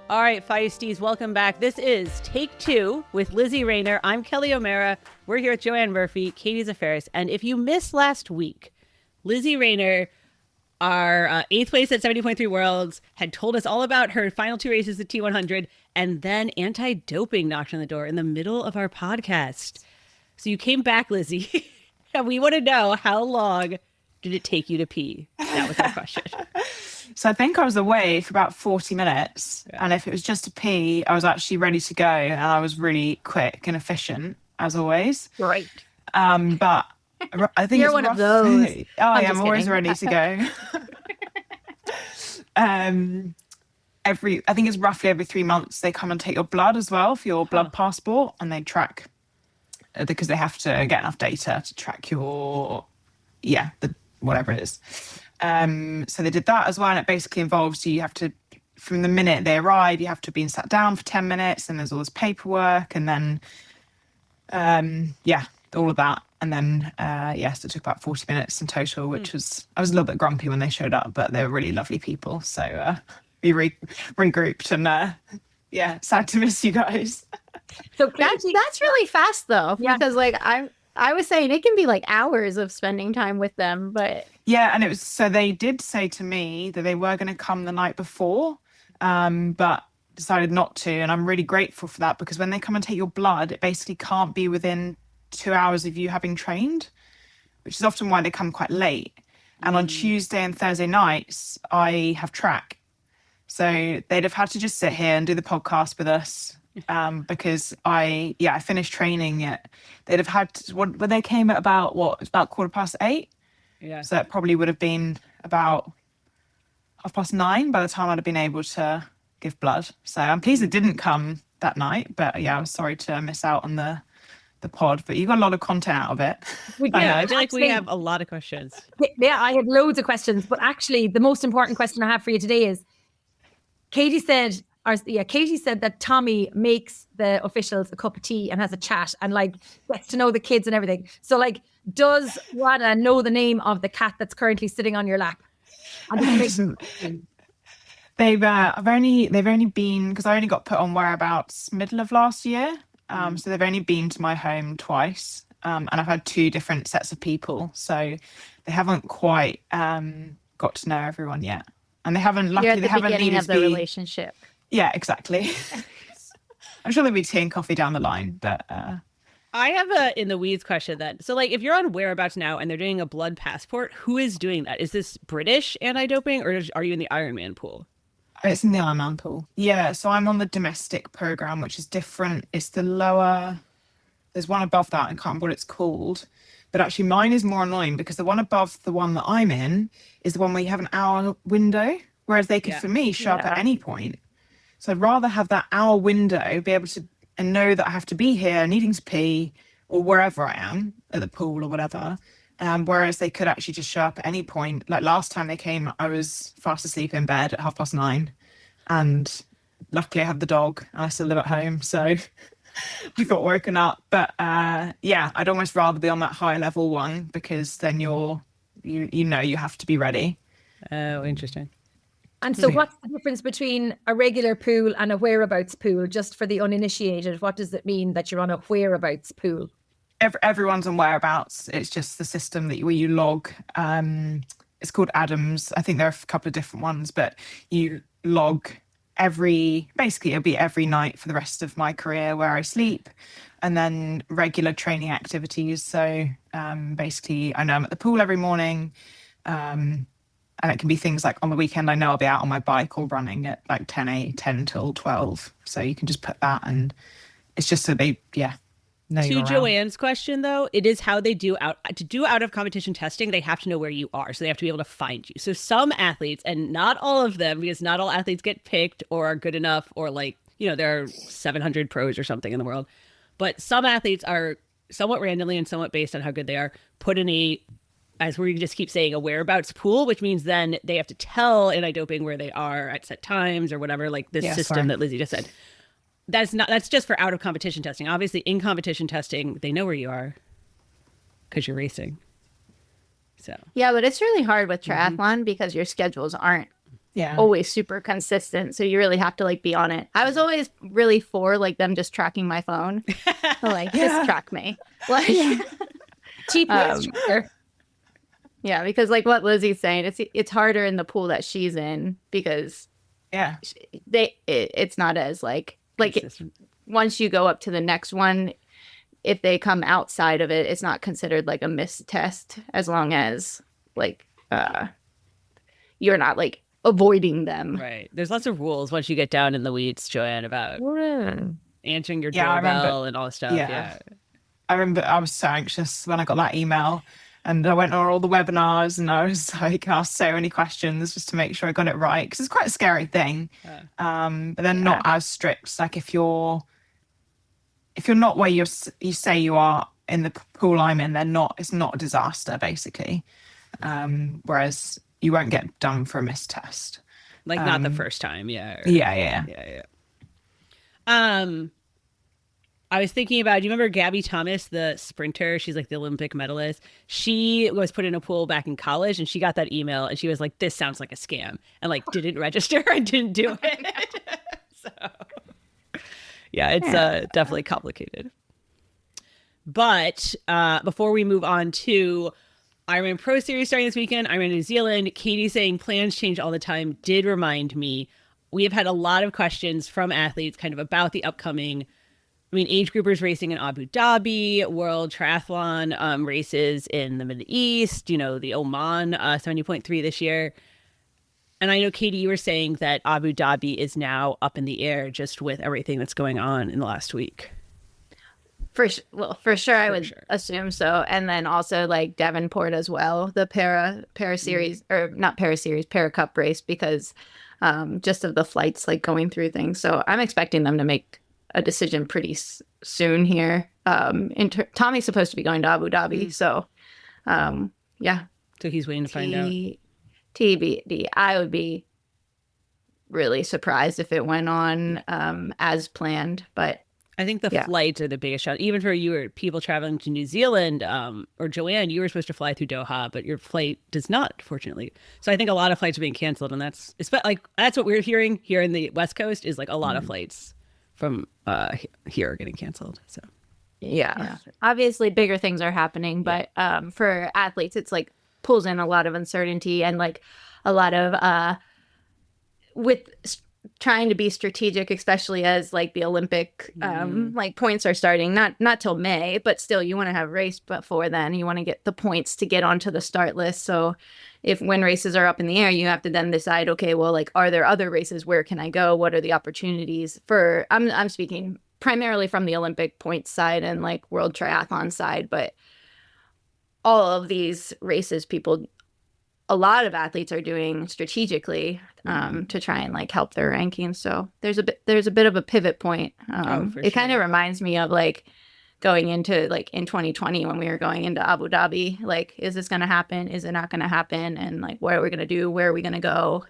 All right, Feisties, welcome back. This is Take Two with Lizzie Rayner. I'm Kelly O'Mara. We're here with Joanne Murphy, Katie Zaferis. And if you missed last week, Lizzie Rayner, our 8th place at 70.3 Worlds, had told us all about her final 2 races at T100, and then anti-doping knocked on the door in the middle of our podcast. So you came back, Lizzie, and we want to know, how long did it take you to pee? That was our question. So I think I was away for about 40 minutes. Yeah. And if it was just a pee, I was actually ready to go. And I was really quick and efficient, as always. Right. But I think you're one of those. Oh, yeah, I'm always ready to go. I think it's roughly every 3 months they come and take your blood as well for your blood passport, and they track, because they have to get enough data to track your, whatever it is. So they did that as well, and it basically involves you have to, from the minute they arrive, you have to be sat down for 10 minutes, and there's all this paperwork, and then all of that, and then so it took about 40 minutes in total, which was, I was a little bit grumpy when they showed up, but they were really lovely people, so we regrouped, and sad to miss you guys. So that's really fast though, because I was saying it can be like hours of spending time with them, but and it was, so they did say to me that they were going to come the night before, but decided not to, and I'm really grateful for that, because when they come and take your blood, it basically can't be within 2 hours of you having trained, which is often why they come quite late. And on Tuesday and Thursday nights I have track, so they'd have had to just sit here and do the podcast with us. Because I finished training yet. They'd have had when they came at about 8:15. Yeah. So it probably would have been about 9:30 by the time I'd have been able to give blood. So I'm pleased it didn't come that night. But I was sorry to miss out on the pod. But you got a lot of content out of it. I feel like we have a lot of questions. Yeah, I have loads of questions. But actually, the most important question I have for you today is, Katie said that Tommy makes the officials a cup of tea and has a chat and gets to know the kids and everything. So does Wada know the name of the cat that's currently sitting on your lap? They've only been, because I only got put on whereabouts middle of last year. So they've only been to my home twice. And I've had 2 different sets of people. So they haven't quite got to know everyone yet. And they haven't, luckily, they haven't needed of the relationship. Yeah, exactly. I'm sure there'll be tea and coffee down the line, but I have a in the weeds question then. So if you're on whereabouts now and they're doing a blood passport, who is doing that? Is this British anti-doping, or are you in the Ironman pool? It's in the Ironman pool. Yeah, so I'm on the domestic program, which is different. It's the lower, there's one above that, I can't remember what it's called. But actually mine is more annoying, because the one above the one that I'm in is the one where you have an hour window, whereas they could, for me, show up at any point. So I'd rather have that hour window, be able to, and know that I have to be here needing to pee, or wherever I am, at the pool or whatever. Whereas they could actually just show up at any point. Like last time they came, I was fast asleep in bed at 9:30. And luckily I have the dog and I still live at home. So I got woken up. But I'd almost rather be on that higher level one, because then you have to be ready. Oh, interesting. And so what's the difference between a regular pool and a whereabouts pool? Just for the uninitiated, what does it mean that you're on a whereabouts pool? Everyone's on whereabouts. It's just the system where you log. It's called Adams. I think there are a couple of different ones, but you log basically it'll be every night for the rest of my career where I sleep, and then regular training activities. So basically I know I'm at the pool every morning. And it can be things like on the weekend, I know I'll be out on my bike or running at 10 till 12. So you can just put that, and it's just so they, know to you're around. Joanne's question, though, it is how they do out of competition testing. They have to know where you are. So they have to be able to find you. So some athletes, and not all of them, because not all athletes get picked or are good enough, or there are 700 pros or something in the world. But some athletes are somewhat randomly and somewhat based on how good they are, put in as we just keep saying, a whereabouts pool, which means then they have to tell anti-doping where they are at set times or whatever, system that Lizzie just said. That's just for out of competition testing. Obviously, in competition testing, they know where you are because you're racing. So yeah, but it's really hard with triathlon because your schedules aren't Yeah. always super consistent. So you really have to like be on it. I was always really for like them just tracking my phone. Like, just track me. Like, Cheap yeah, because like what Lizzie's saying, it's harder in the pool that she's in because Yeah. it's not as like Consistent. once you go up to the next one, if they come outside of it, it's not considered like a missed test as long as like you're not like avoiding them. Right. There's lots of rules once you get down in the weeds, Joanne, about answering your doorbell and all this stuff. Yeah. I remember I was so anxious when I got that email, and I went on all the webinars, and I was like asked so many questions just to make sure I got it right, because it's quite a scary thing. But then not as strict. Like if you're not where you say you are in the pool I'm in, it's not a disaster basically. Whereas you won't get done for a missed test. Like not the first time. Yeah. Yeah. I was thinking about, do you remember Gabby Thomas, the sprinter? She's like the Olympic medalist. She was put in a pool back in college, and she got that email, and she was like, this sounds like a scam, and like didn't register and didn't do it. So yeah, it's definitely complicated. But before we move on to Ironman Pro Series starting this weekend, Ironman New Zealand, Katie saying plans change all the time did remind me, we have had a lot of questions from athletes kind of about the upcoming, age groupers racing in Abu Dhabi, World Triathlon races in the Middle East, the Oman 70.3 this year. And I know, Katie, you were saying that Abu Dhabi is now up in the air just with everything that's going on in the last week. For sure, I would assume so. And then also like Devonport as well, the para series, or not para series, para cup race, because just of the flights like going through things. So I'm expecting them to make a decision pretty soon here. Tommy's supposed to be going to Abu Dhabi. So So he's waiting to find out. TBD. I would be really surprised if it went on as planned, but I think the flights are the biggest shot. Even for you or people traveling to New Zealand, or Joanne, you were supposed to fly through Doha, but your flight does not, fortunately. So I think a lot of flights are being canceled, and that's what we're hearing here in the West Coast is like a lot of flights from here are getting canceled. So yeah. Obviously bigger things are happening, but for athletes, it's like pulls in a lot of uncertainty and like a lot of with trying to be strategic, especially as like the Olympic like points are starting, not till May, but still you want to have raced before then. You want to get the points to get onto the start list. So when races are up in the air, you have to then decide, okay, well, like, are there other races? Where can I go? What are the opportunities for, I'm speaking primarily from the Olympic points side and like World Triathlon side, but all of these races, a lot of athletes are doing strategically to try and like help their rankings. So there's a bit of a pivot point. It kind of reminds me of like going into like in 2020 when we were going into Abu Dhabi, like, is this going to happen? Is it not going to happen? And like, what are we going to do? Where are we going to go?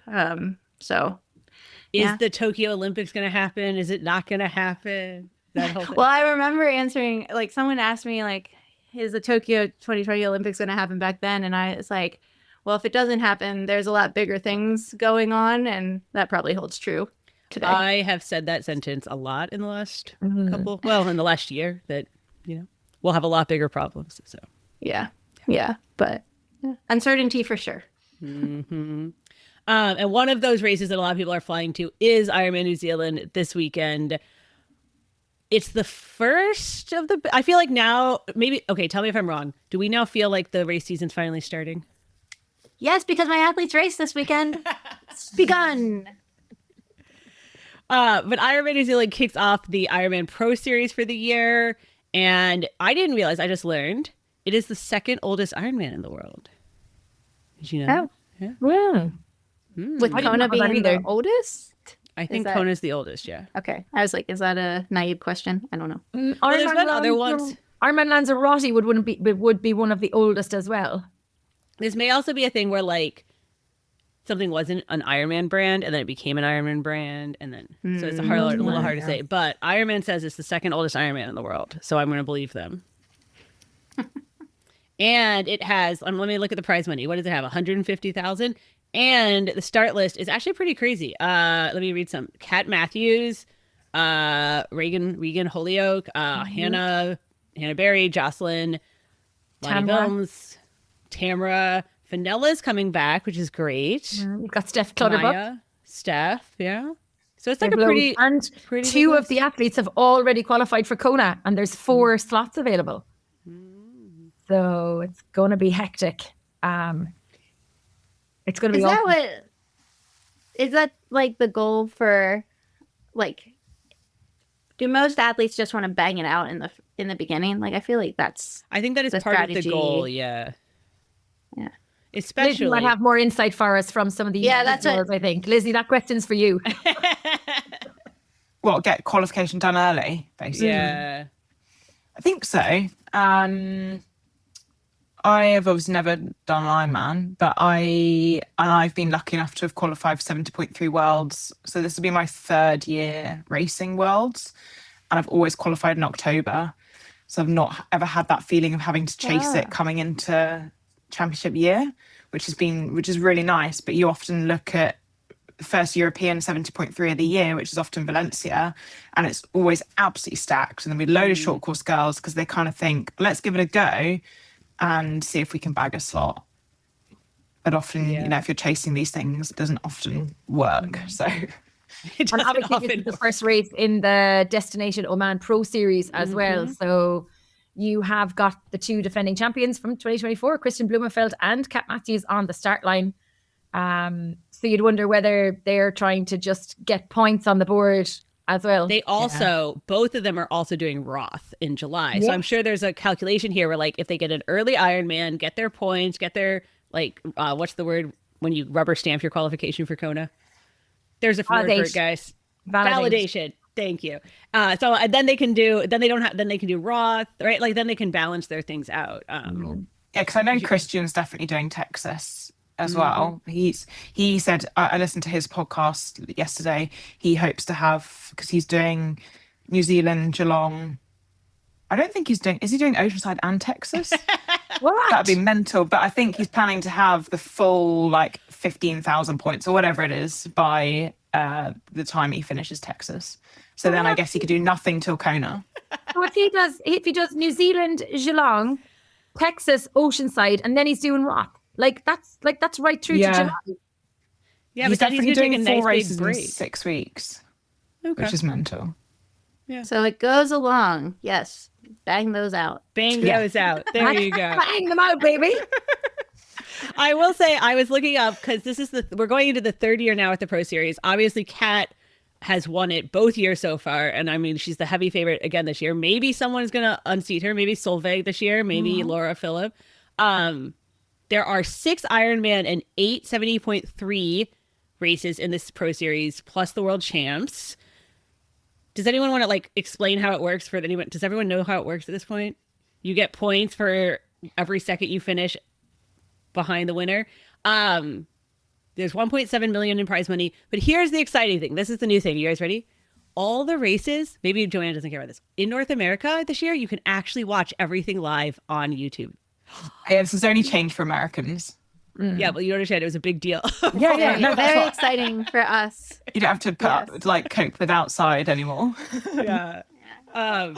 Is the Tokyo Olympics going to happen? Is it not going to happen? That whole thing. Well, I remember answering, like, someone asked me like, is the Tokyo 2020 Olympics going to happen back then? And I was like, well, if it doesn't happen, there's a lot bigger things going on, and that probably holds true today. I have said that sentence a lot in the last in the last year, that, we'll have a lot bigger problems. So yeah, but uncertainty for sure. Mm-hmm. And one of those races that a lot of people are flying to is Ironman New Zealand this weekend. It's the first of I feel like now, maybe, okay, tell me if I'm wrong. Do we now feel like the race season's finally starting? Yes, because my athletes race this weekend. It's begun. But Ironman New Zealand kicks off the Ironman Pro Series for the year. And I didn't realize, I just learned, it is the second oldest Ironman in the world. Did you know? Oh, yeah. Well, with Kona being the oldest? I think Kona's the oldest, yeah. Okay. I was like, is that a naive question? I don't know. Well, there's been other ones. Ironman Lanzarote would be one of the oldest as well. This may also be a thing where like something wasn't an Ironman brand and then it became an Ironman brand, and then so it's a little hard to say. But Ironman says it's the second oldest Ironman in the world, so I'm going to believe them. And it has, let me look at the prize money. What does it have? 150,000, And the start list is actually pretty crazy. Let me read some. Kat Matthews, Regan Holyoke, Hannah Berry, Jocelyn, Lonnie Tamra. Vilms, Tamara, Fanella's coming back, which is great. You've got Steph Clutterbuck. Maya, Steph, yeah. So it's like a pretty and pretty two big of the athletes have already qualified for Kona, and there's 4 slots available. So it's going to be hectic. It's going to be. Is that like the goal for, like, do most athletes just want to bang it out in the beginning? Like, I feel like that's I think that is the part of the strategy. goal, yeah. Yeah. Especially Lizzie might have more insight for us from some of these. that's girls, I think. Lizzie, that question's for you. Well, get qualification done early, basically. Yeah. I think so. I have obviously never done an Ironman, but I've been lucky enough to have qualified for 70.3 Worlds. So this will be my 3rd year racing Worlds, and I've always qualified in October. So I've not ever had that feeling of having to chase it coming into championship year, which is really nice. But you often look at the first European 70.3 of the year, which is often Valencia, and it's always absolutely stacked. And then we load of short course girls because they kind of think, let's give it a go and see if we can bag a slot. But often, if you're chasing these things, it doesn't often work. So It And doesn't obviously, often this is the work. first race in the Destination Oman Pro Series as well. So you have got the 2 defending champions from 2024, Kristen Blumenfeld and Kat Matthews, on the start line. So you'd wonder whether they're trying to just get points on the board as well. They also, both of them are also doing Roth in July. So I'm sure there's a calculation here where, like, if they get an early Ironman, get their points, get their, like, what's the word when you rubber stamp your qualification for Kona? There's a word for it, guys. Validation. Thank you. So and then they can do, then they can do Roth, right? Like, then they can balance their things out. yeah, because I know Christian's definitely doing Texas as well. He said, I listened to his podcast yesterday. He hopes to have, because he's doing New Zealand, Geelong. I don't think is he doing Oceanside and Texas? What? That'd be mental. But I think he's planning to have the full, like, 15,000 points or whatever it is by the time he finishes Texas. So then I guess he could do nothing till Kona. So if he does New Zealand, Geelong, Texas, Oceanside, and then he's doing Roth. That's right through to July. Yeah, He's but then he's definitely going to take a doing nice 4 big races in break. 6 weeks, Okay. which is mental. So it goes along. Yes. Bang those out. Bang those out. There you go. Bang them out, baby. I will say, I was looking up, because we're going into the 3rd year now at the Pro Series. Obviously, Kat has won it both years so far, and I mean, she's the heavy favorite again this year. Maybe someone's gonna unseat her. Maybe Solveig this year. Maybe Laura Phillip. There are 6 Ironman and 8 70.3 races in this Pro Series, plus the World Champs. Does anyone want to, like, explain how it works for anyone? Does everyone know how it works at this point? You get points for every second you finish behind the winner. There's 1.7 million in prize money. But here's the exciting thing. This is the new thing. You guys ready? All the races, maybe Joanna doesn't care about this. In North America this year, you can actually watch everything live on YouTube. Yeah, this is only change for Americans. Yeah, well, you understand it was a big deal. Yeah, no, that's Very what, exciting for us. you don't have to put up, like, cope with outside anymore. Yeah. And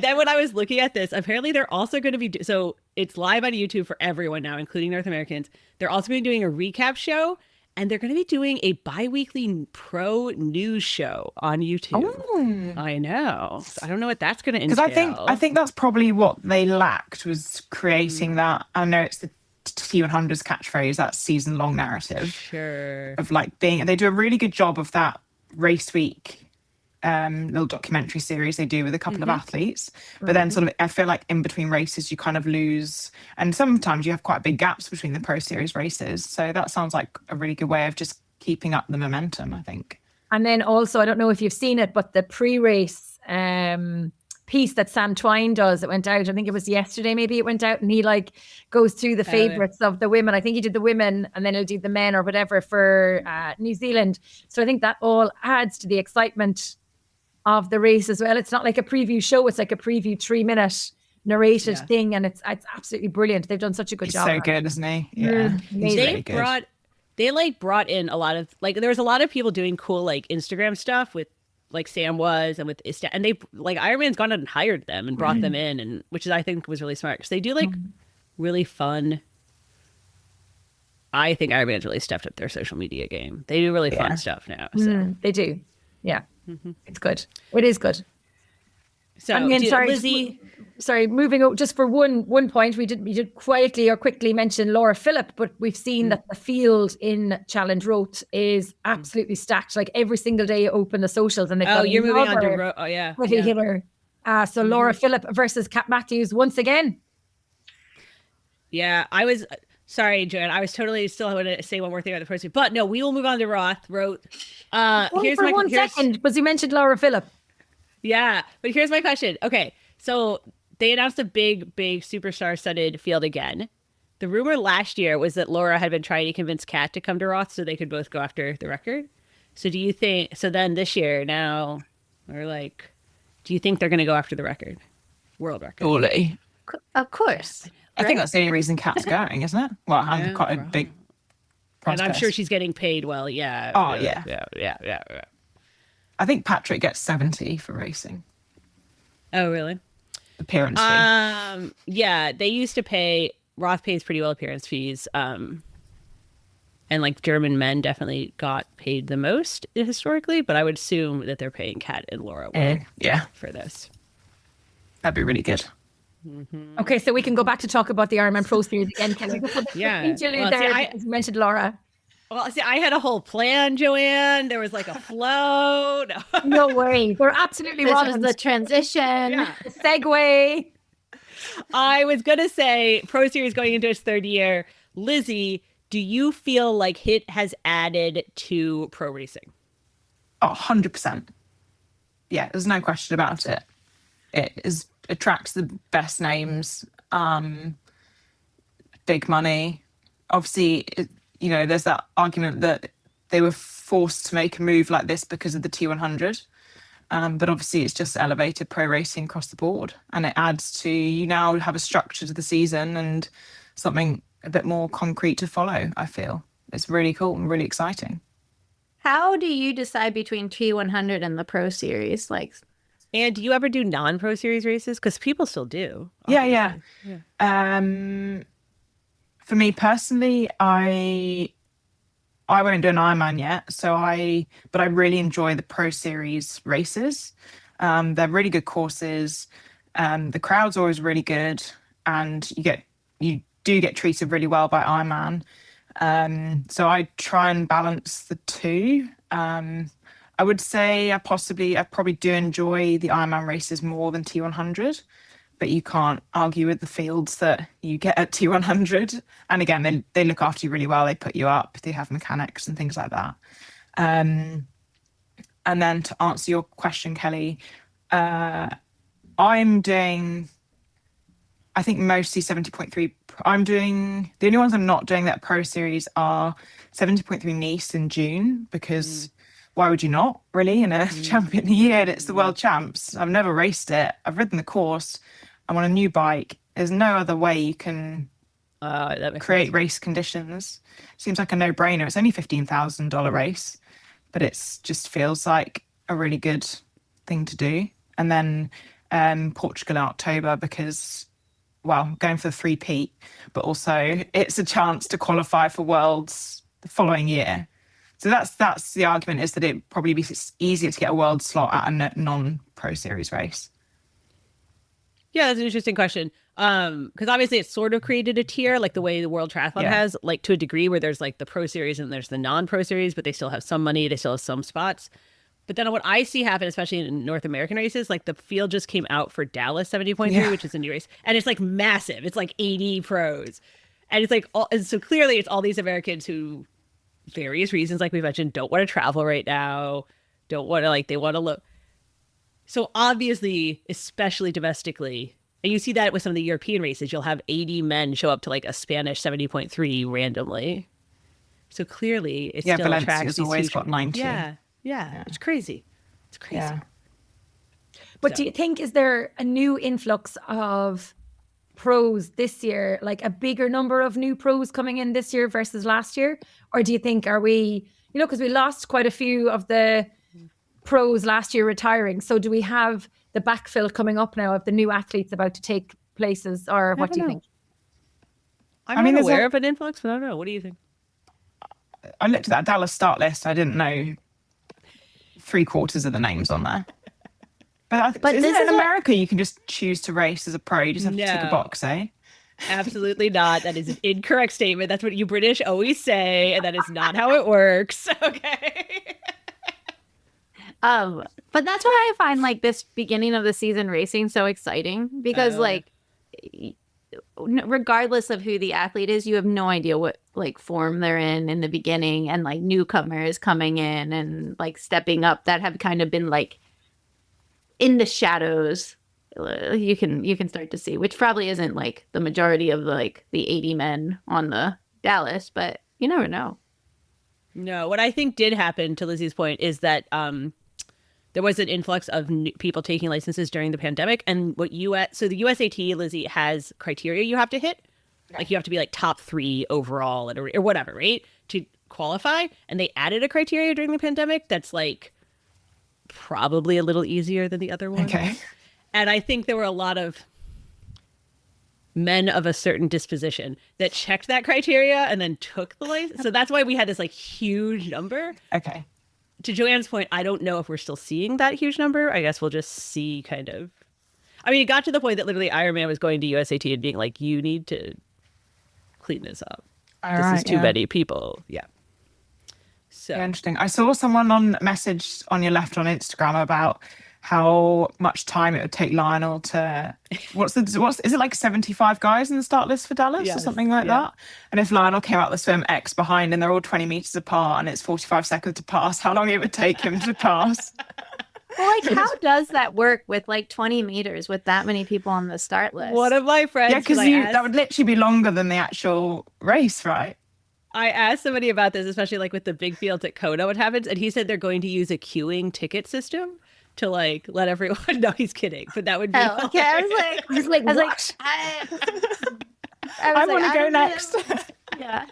then when I was looking at this, apparently they're also going to be, so it's live on YouTube for everyone now, including North Americans. They're also going to be doing a recap show, and they're going to be doing a bi-weekly pro news show on YouTube. Oh. I know. So I don't know what that's going to entail. Because I think that's probably what they lacked, was creating that. I know it's the T100's catchphrase, that season-long narrative Sure. of, like, being. They do a really good job of that race week little documentary series they do with a couple of athletes, but then sort of I feel like in between races you kind of lose, and sometimes you have quite big gaps between the Pro Series races. So that sounds like a really good way of just keeping up the momentum, I think. And then also, I don't know if you've seen it, but the pre-race piece that Sam Twine does, it went out, I think it was yesterday, maybe it went out, and he, like, goes through the favorites of the women. I think he did the women and then he'll do the men or whatever for New Zealand. So I think that all adds to the excitement of the race as well. It's not like a preview show, it's like a preview 3-minute narrated thing, and it's absolutely brilliant. They've done such a good He's job. so good, isn't he? Yeah, he's amazing. really good. they like brought in a lot of like there was a lot of people doing cool like Instagram stuff with like Sam was and with Ista, and they like Ironman's gone out and hired them and brought them in, and which is I think was really smart because they do like really fun. I think Ironman's really stepped up their social media game. They do really fun stuff now. So. They do. Yeah. It's good. It is good. So And then, sorry, Lizzie. moving on, just for one point, we did quietly or quickly mention Laura Phillip, but we've seen that the field in Challenge Roth is absolutely stacked. Like every single day you open the socials and they've got You're moving on to another oh yeah. heavy Yeah. hitter. So Laura Phillip versus Kat Matthews once again. Yeah, I was sorry, Joanne. I was totally still going to say one more thing about the person, but no, we will move on to Roth. Only for 1 second, because you mentioned Laura Phillip. Yeah, but here's my question. Okay, so they announced a big superstar-studded field again. The rumor last year was that Laura had been trying to convince Kat to come to Roth so they could both go after the record. So do you think? So then this year, now we're like, do you think they're going to go after the record, world record? Surely. Of course. I think that's the only reason Kat's going, isn't it? Well, I'm quite a big And I'm price sure test. she's getting paid well. Yeah. Oh, Yeah. I think Patrick gets 70 for racing. Oh, really? Appearance fee. Yeah, they used to pay. Roth pays pretty well appearance fees. And like German men definitely got paid the most historically, but I would assume that they're paying Kat and Laura well Yeah, for this. that'd be really good. Okay, so we can go back to talk about the Ironman Pro Series again. Can we Yeah. interlude Well, there? see, Because you mentioned Laura. Well, see, I had a whole plan, Joanne. There was like a flow. No. No worry. We're absolutely This wrong. was on the transition. Yeah. the segue. I was going to say Pro Series going into its third year. Lizzie, do you feel like HIT has added to pro racing? Oh, 100%. Yeah, there's no question about it. It attracts the best names, big money. Obviously, there's that argument that they were forced to make a move like this because of the T100. But obviously, it's just elevated pro racing across the board. And it adds to, you now have a structure to the season and something a bit more concrete to follow, I feel. It's really cool and really exciting. How do you decide between T100 and the Pro Series? Like, And do you ever do non-Pro Series races? Because people still do. Yeah. For me personally, I won't do an Ironman yet, but I really enjoy the Pro Series races. They're really good courses. The crowd's always really good, and you do get treated really well by Ironman. So I try and balance the two. I would say I probably do enjoy the Ironman races more than T100, but you can't argue with the fields that you get at T100. And again, they look after you really well. They put you up. They have mechanics and things like that. And then to answer your question, Kelly, I'm doing, I think mostly 70.3. The only ones I'm not doing that Pro Series are 70.3 Nice in June, because why would you not, really, in a champion year? It's the world champs. I've never raced it. I've ridden the course. I'm on a new bike. There's no other way you can create race conditions. Seems like a no-brainer. It's only $15,000 race, but it's just feels like a really good thing to do. And then Portugal in October, because, well, going for the three-peat, but also it's a chance to qualify for Worlds the following year. So that's the argument, is that it'd probably be easier to get a world slot at a non-Pro Series race. Yeah, that's an interesting question. Because obviously it's sort of created a tier, like the way the World Triathlon has, like to a degree, where there's like the Pro Series and there's the non-Pro Series, but they still have some money, they still have some spots. But then what I see happen, especially in North American races, like the field just came out for Dallas 70.3, which is a new race, and it's like massive. It's like 80 pros, and it's like and so clearly it's all these Americans who, various reasons, like we mentioned, don't want to travel right now, don't want to they want to look. So obviously, especially domestically, and you see that with some of the European races, you'll have 80 men show up to like a Spanish 70.3 randomly. So clearly, it still attracts Valencia's these always huge- got 90. Yeah, it's crazy. It's crazy. Yeah. But do you think, is there a new influx of pros this year, like a bigger number of new pros coming in this year versus last year? Or do you think, are we, because we lost quite a few of the pros last year retiring. So do we have the backfill coming up now of the new athletes about to take places, or what do you think? I'm not aware of an influx, but I don't know. What do you think? I looked at that Dallas start list. I didn't know 3/4 of the names on there. But isn't it in America you can just choose to race as a pro? You just have to tick a box, eh? Absolutely not. That is an incorrect statement. That's what you British always say, and that is not how it works. Okay. But that's why I find like this beginning of the season racing so exciting, because like regardless of who the athlete is, you have no idea what like form they're in the beginning, and like newcomers coming in and like stepping up that have kind of been like in the shadows. You can start to see, which probably isn't like the majority of like the 80 men on the Dallas, but you never know. No, what I think did happen, to Lizzie's point, is that there was an influx of people taking licenses during the pandemic, and so the USAT, Lizzie, has criteria you have to hit. Like you have to be like top 3 overall or whatever, right, to qualify. And they added a criteria during the pandemic that's like probably a little easier than the other one. Okay. And I think there were a lot of men of a certain disposition that checked that criteria and then took the license. So that's why we had this like huge number. Okay. To Joanne's point, I don't know if we're still seeing that huge number. I guess we'll just see kind of. I mean, it got to the point that literally Ironman was going to USAT and being like, you need to clean this up. This is too many people. Yeah. So interesting. I saw someone on message on your left on Instagram about how much time it would take Lionel to is it like 75 guys in the start list for Dallas or something like that? And if Lionel came out the swim X behind and they're all 20 meters apart and it's 45 seconds to pass, how long it would take him to pass? Well, like how does that work with like 20 meters with that many people on the start list? One of my friends, because that would literally be longer than the actual race, right? I asked somebody about this, especially like with the big fields at Kona, what happens, and he said they're going to use a queuing ticket system to like let everyone know. He's kidding, but that would be okay. I was like I want to go next. Yeah.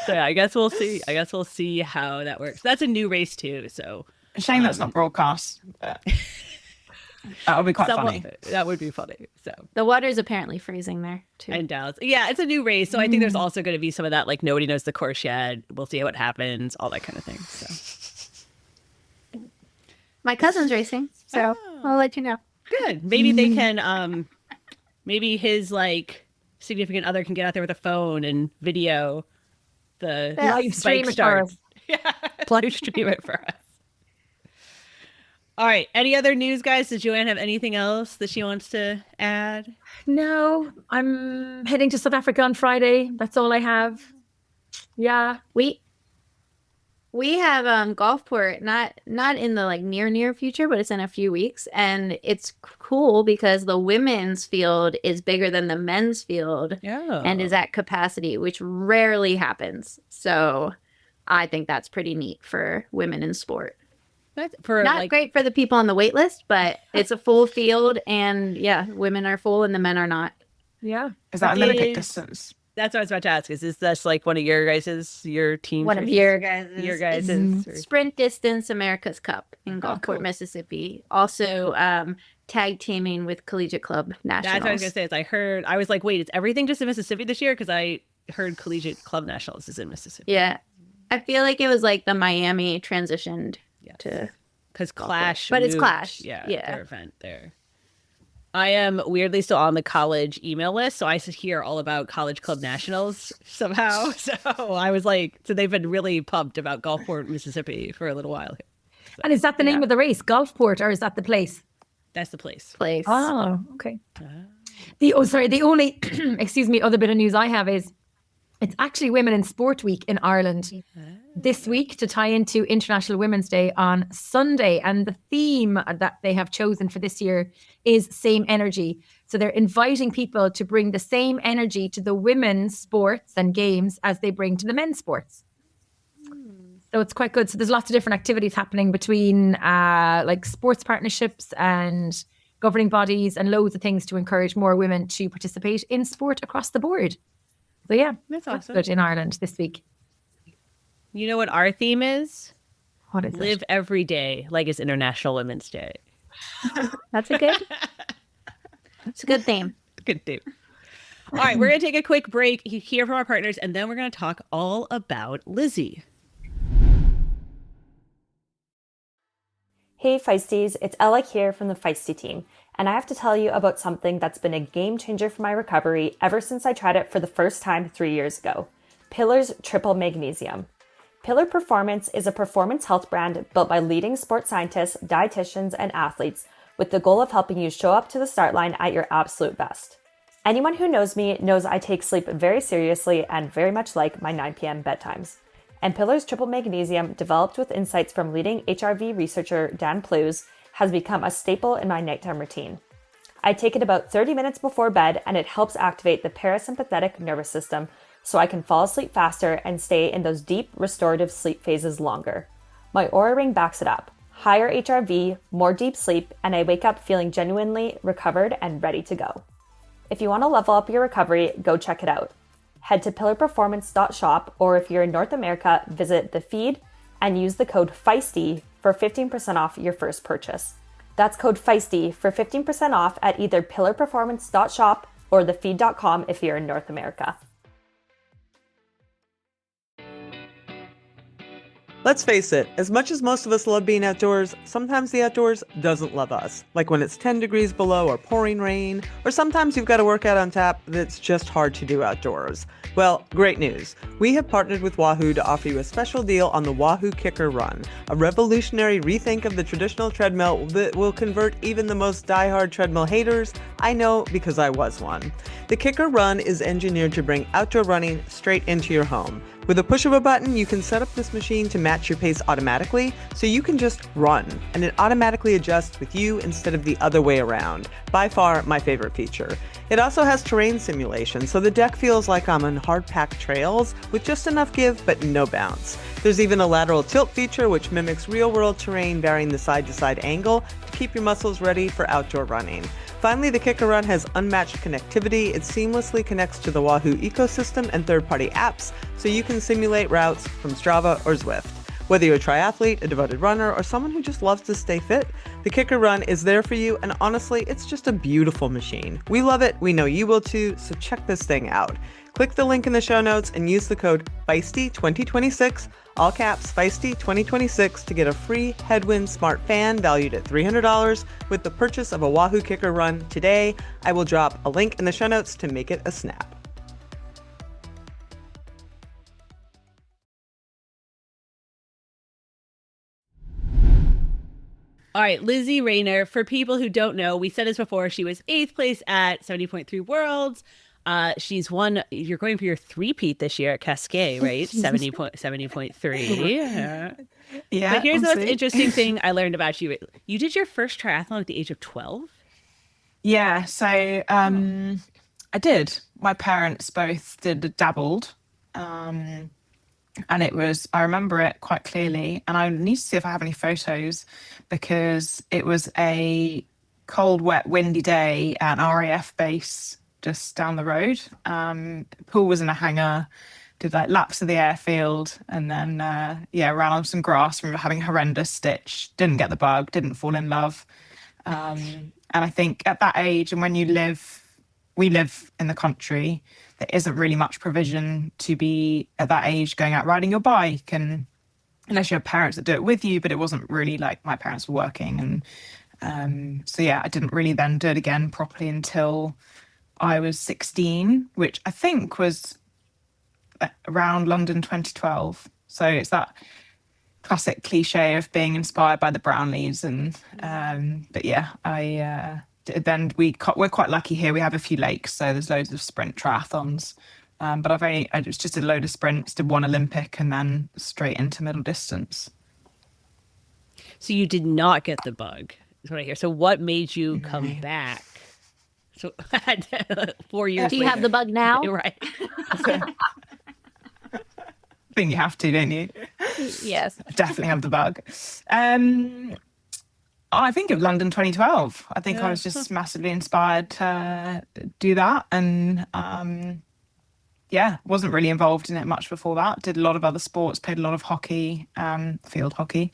So yeah, I guess we'll see how that works. That's a new race too, so shame that's not broadcast, but that would be quite funny. That would be funny. So the water's apparently freezing there too in Dallas. Yeah, it's a new race, so I think there's also going to be some of that like nobody knows the course yet. We'll see what happens, all that kind of thing. So my cousin's racing, so I'll let you know. Good. Maybe they can maybe his like significant other can get out there with a phone and video the live stream it for us. Yeah, live stream it for us. All right. Any other news, guys? Does Joanne have anything else that she wants to add? No, I'm heading to South Africa on Friday. That's all I have. Yeah. We have Gulfport, not in the like near future, but it's in a few weeks, and it's cool because the women's field is bigger than the men's field, and is at capacity, which rarely happens. So I think that's pretty neat for women in sport. Not great for the people on the wait list, but it's a full field, and women are full and the men are not. Yeah. Is that Olympic distance? That's what I was about to ask. Is this like one of your team? One of your guys' is sprint distance America's Cup in Gulfport, Mississippi. Also tag teaming with Collegiate Club Nationals. That's what I was going to say. I was like, wait, is everything just in Mississippi this year? Because I heard Collegiate Club Nationals is in Mississippi. Yeah. I feel like it was like the Miami transitioned to. Because Clash. But it's Clash. Yeah. Their event there. I am weirdly still on the college email list, so I hear all about College Club Nationals somehow. So I was like, so they've been really pumped about Gulfport, Mississippi for a little while here. So, and is that the name of the race, Gulfport, or is that the place? That's the place. Oh, okay. The only excuse me, other bit of news I have is it's actually Women in Sport Week in Ireland this week to tie into International Women's Day on Sunday. And the theme that they have chosen for this year is same energy. So they're inviting people to bring the same energy to the women's sports and games as they bring to the men's sports. So it's quite good. So there's lots of different activities happening between like sports partnerships and governing bodies, and loads of things to encourage more women to participate in sport across the board. So yeah, That's awesome. good in Ireland this week. You know what our theme is? What is Live it? every day like it's International Women's Day. That's a good. It's a good theme. Good theme. All right, we're going to take a quick break, hear from our partners, and then we're going to talk all about Lizzie. Hey Feisties, it's Ella here from the Feisty team, and I have to tell you about something that's been a game changer for my recovery ever since I tried it for the first time 3 years ago. Pillar's Triple Magnesium. Pillar Performance is a performance health brand built by leading sports scientists, dietitians, and athletes with the goal of helping you show up to the start line at your absolute best. Anyone who knows me knows I take sleep very seriously and very much like my 9 p.m. bedtimes. And Pillar's Triple Magnesium, developed with insights from leading HRV researcher Dan Plews, has become a staple in my nighttime routine. I take it about 30 minutes before bed, and it helps activate the parasympathetic nervous system so I can fall asleep faster and stay in those deep, restorative sleep phases longer. My Oura Ring backs it up. Higher HRV, more deep sleep, and I wake up feeling genuinely recovered and ready to go. If you want to level up your recovery, go check it out. Head to pillarperformance.shop, or if you're in North America, visit The Feed and use the code FEISTY for 15% off your first purchase. That's code FEISTY for 15% off at either pillarperformance.shop or thefeed.com if you're in North America. Let's face it, as much as most of us love being outdoors, sometimes the outdoors doesn't love us. Like when it's 10 degrees below or pouring rain, or sometimes you've got a workout on tap that's just hard to do outdoors. Well, great news. We have partnered with Wahoo to offer you a special deal on the Wahoo Kicker Run, a revolutionary rethink of the traditional treadmill that will convert even the most diehard treadmill haters. I know because I was one. The Kicker Run is engineered to bring outdoor running straight into your home. With a push of a button, you can set up this machine to match your pace automatically, so you can just run, and it automatically adjusts with you instead of the other way around. By far, my favorite feature. It also has terrain simulation, so the deck feels like I'm on hard-packed trails with just enough give but no bounce. There's even a lateral tilt feature which mimics real-world terrain, varying the side-to-side angle to keep your muscles ready for outdoor running. Finally, the Kicker Run has unmatched connectivity. It seamlessly connects to the Wahoo ecosystem and third-party apps, so you can simulate routes from Strava or Zwift. Whether you're a triathlete, a devoted runner, or someone who just loves to stay fit, the Kicker Run is there for you, and honestly, it's just a beautiful machine. We love it, we know you will too, so check this thing out. Click the link in the show notes and use the code FEISTY2026, all caps FEISTY2026, to get a free Headwind Smart Fan valued at $300 with the purchase of a Wahoo Kicker Run today. I will drop a link in the show notes to make it a snap. All right, Lizzie Rayner. For people who don't know, we said this before. She was 8th place at 70.3 Worlds. She's won. You're going for your three-peat this year at Cascade, right? 70.3. Yeah. But here's the most interesting thing I learned about you. You did your first triathlon at the age of 12? Yeah, so I did. My parents both dabbled. And I remember it quite clearly. And I need to see if I have any photos, because it was a cold, wet, windy day at an RAF base just down the road. The pool was in a hangar, did like laps of the airfield, and then, ran on some grass. Remember having a horrendous stitch, didn't get the bug, didn't fall in love. And I think at that age, and when we live in the country, there isn't really much provision to be at that age going out riding your bike, and unless you have parents that do it with you, but it wasn't really like my parents were working. And I didn't really then do it again properly until I was 16, which I think was around London 2012. So it's that classic cliche of being inspired by the Brownlees. We're quite lucky here. We have a few lakes, so there's loads of sprint triathlons. But I just did a load of sprints, did one Olympic, and then straight into middle distance. So you did not get the bug, is what I hear. So what made you come back? So 4 years Do you later. have the bug now? Right. I think you have to, don't you? Yes. Definitely have the bug. I think of London 2012. I think I was just massively inspired to do that. And wasn't really involved in it much before that. Did a lot of other sports, played a lot of hockey, field hockey,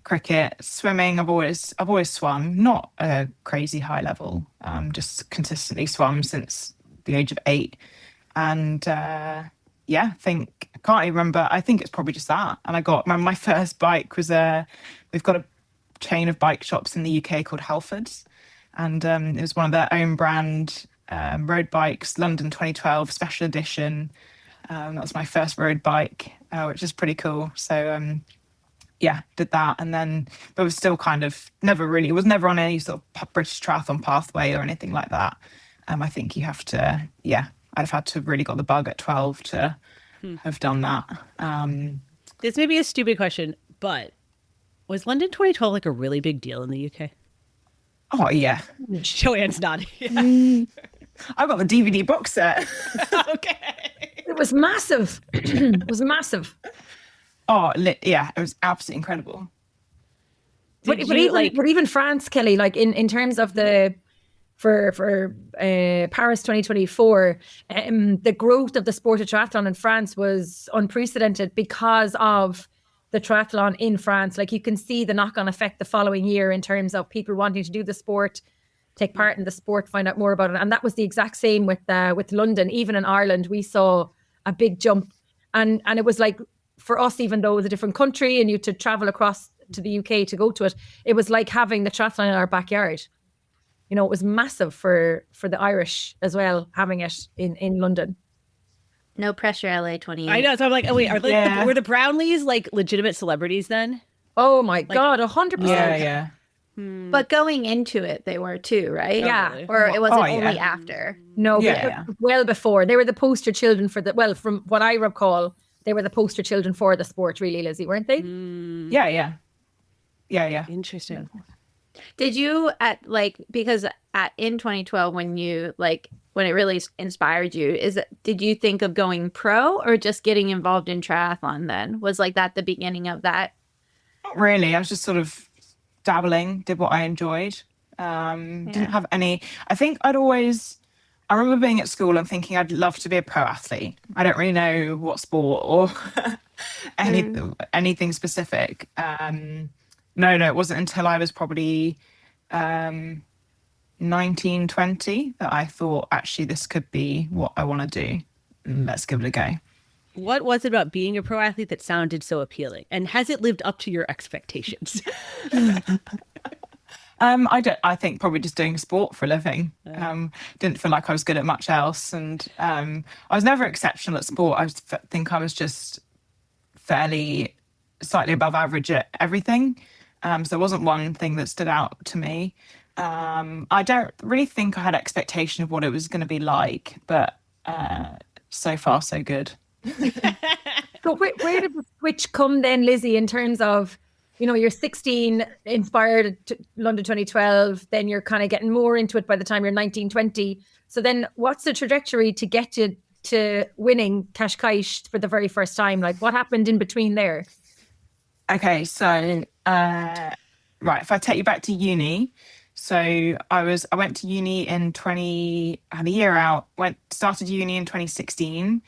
cricket, swimming. I've always swum, not a crazy high level, just consistently swum since the age of 8. And I can't even remember. I think it's probably just that. And I got my first bike was we've got a chain of bike shops in the UK called Halfords, and it was one of their own brand road bikes, London 2012 special edition. That was my first road bike, which is pretty cool. So did that, and then but it was still kind of it was never on any sort of British triathlon pathway or anything like that. I think you have to, I'd have had to have really got the bug at 12 to have done that. This may be a stupid question, but was London 2012 like a really big deal in the UK? Oh, yeah. Joanne's nodding. Yeah. I got the DVD box set. Okay. It was massive. It was massive. Oh, it was absolutely incredible. But even France, Kelly, like in terms of the for Paris 2024, the growth of the sport of triathlon in France was unprecedented because of the triathlon in France. Like you can see the knock-on effect the following year in terms of people wanting to do the sport, take part in the sport, find out more about it. And that was the exact same with London. Even in Ireland, we saw a big jump. And it was like, for us, even though it was a different country and you to travel across to the UK to go to it, it was like having the triathlon in our backyard. You know, it was massive for the Irish as well, having it in London. No pressure, LA 28. I know. So I'm like, oh wait, were the Brownlees like legitimate celebrities then? Oh my God, 100%. Yeah. But going into it, they were too, right? Yeah. Really? Or it wasn't Oh, yeah. only after. No, Yeah. well before. They were the poster children for from what I recall, they were the poster children for the sport, really, Lizzie, weren't they? Yeah. Interesting. Did you in 2012 when it really inspired you, did you think of going pro or just getting involved in triathlon then? Was like that the beginning of that? Not really. I was just sort of dabbling, did what I enjoyed. Didn't have any. I think I remember being at school and thinking I'd love to be a pro athlete. I don't really know what sport or anything specific. No, it wasn't until I was probably 19, 20 that I thought, actually, this could be what I want to do. Let's give it a go. What was it about being a pro athlete that sounded so appealing? And has it lived up to your expectations? I think probably just doing sport for a living. Didn't feel like I was good at much else. And I was never exceptional at sport. I think I was just fairly slightly above average at everything. So there wasn't one thing that stood out to me. I don't really think I had expectation of what it was going to be like, but so far so good. So where did the switch come then, Lizzie, in terms of, you're 16, inspired to London 2012, then you're kind of getting more into it by the time you're 19, 20. So then what's the trajectory to get you to winning Cascais for the very first time? Like what happened in between there? Okay, so right, if I take you back to uni, so I went to uni in I had a year out, started uni in 2016,